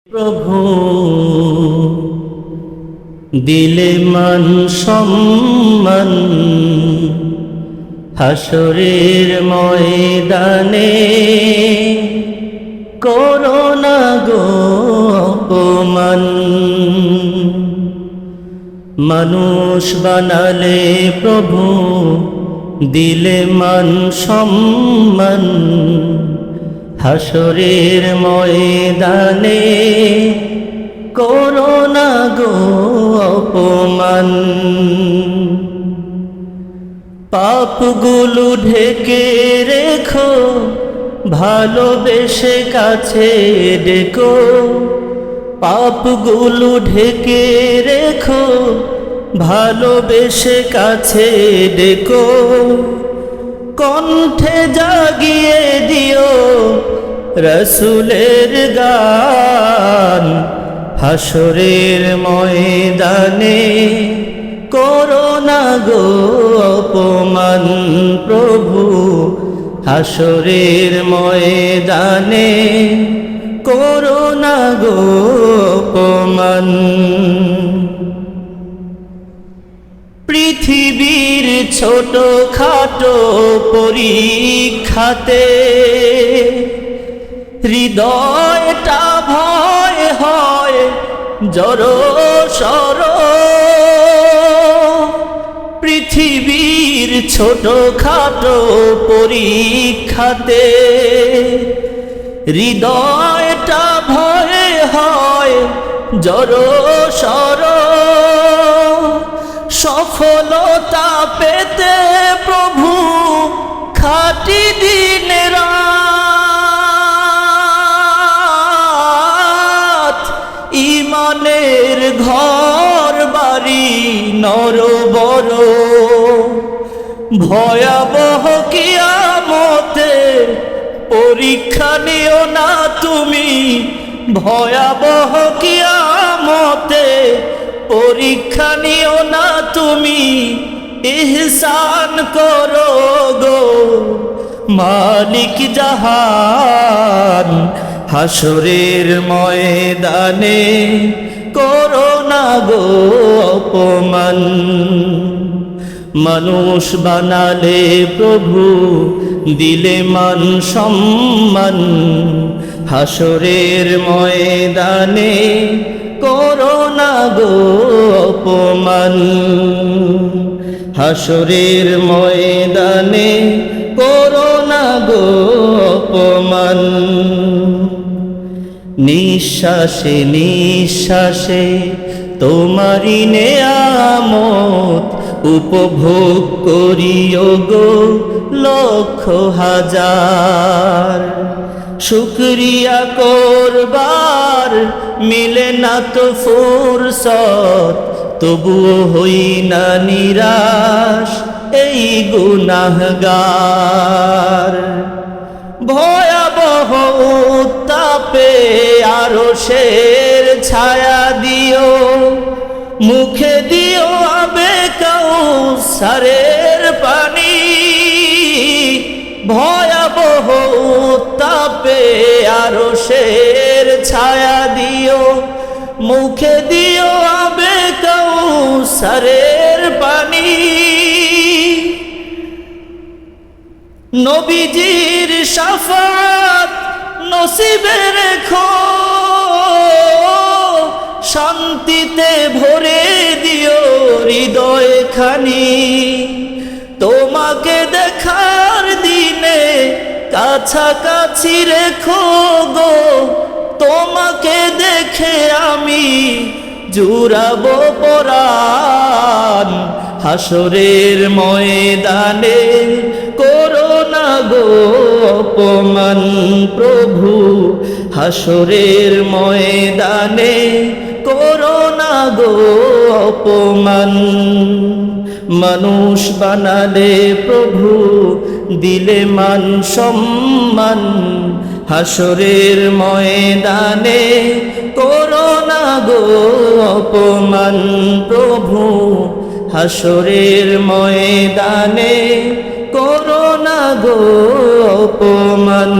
প্রভু দিলে মান সম্মান হাসরের ময়দানে করোনা গো অপমান। মানুষ বানালে প্রভু দিলে মান সম্মান হাসরের ময়দানে করোনা গো অপমান। পাপগুলো ঢেকে রেখো ভালোবেসে কাছে ডেকো, পাপগুলো ঢেকে রেখো ভালোবেসে কাছে ডেকো, কণ্ঠে জাগিয়ে দিও রসুলের গান হাসরের ময়দানে করোনা গো অপমান। প্রভু হাসরের ময়দানে করোনা গো অপমান। পৃথিবীর ছোট খাটো পরীক্ষাতে হৃদয়টা ভয় হয় জড়ো সরো। পৃথিবীর ছোট খাটো পরীক্ষাতে হৃদয়টা ভয় হয় জড়ো সরো। সফলতা পেতে প্রভু খাটি দিন রাত, ইমানের ঘর বাড়ি নর বড়। ভয়াবহ কিয়ামতের পরীক্ষা নিও না তুমি, ভয়াবহ কিয়ামতের পরীক্ষা নিও না তুমি। ইহসান করো গো মালিক জাহান হাসরের ময়দানে করোনা গো অপমান। মানুষ বানালে প্রভু দিলে মান সম্মান হাসরের ময়দানে করোনা গো অপমান। হাসরের ময়দানে করোনা গো অপমান। নিঃশ্বাসে নিঃশ্বাসে তোমারি নেয়ামত উপভোগ করিও গো লক্ষ হাজার। শুকরিয়া করবার মিলে না তো ফুরসত, তবুও হই না নিরাশ এই গুনাহগার। ভয়াবহ উত্তাপে আরশের ছায়া দিও, মুখে দিও আবে কাউসারের পানি। ভয়াবহ উত্তাপে আরশের ছায়া দিও, মুখে দিও আবে কাউসারের পানি। নবীজির শাফাত নসিবে রেখো, শান্তিতে ভরে দিও হৃদয় খানি। তোমাকে দেখার দিনে কাছাকাছি রেখো গো, তোমাকে দেখে আমি জুড়াবো পরাণ হাসরের ময়দানে করোনা গো অপমান। প্রভু হাসরের ময়দানে করোনা গো অপমান। মানুষ বানালে প্রভু দিলে মান সম্মান হাসরের ময়দানে করোনা গো অপমান। প্রভু হাসরের ময়দানে করোনা গো অপমান।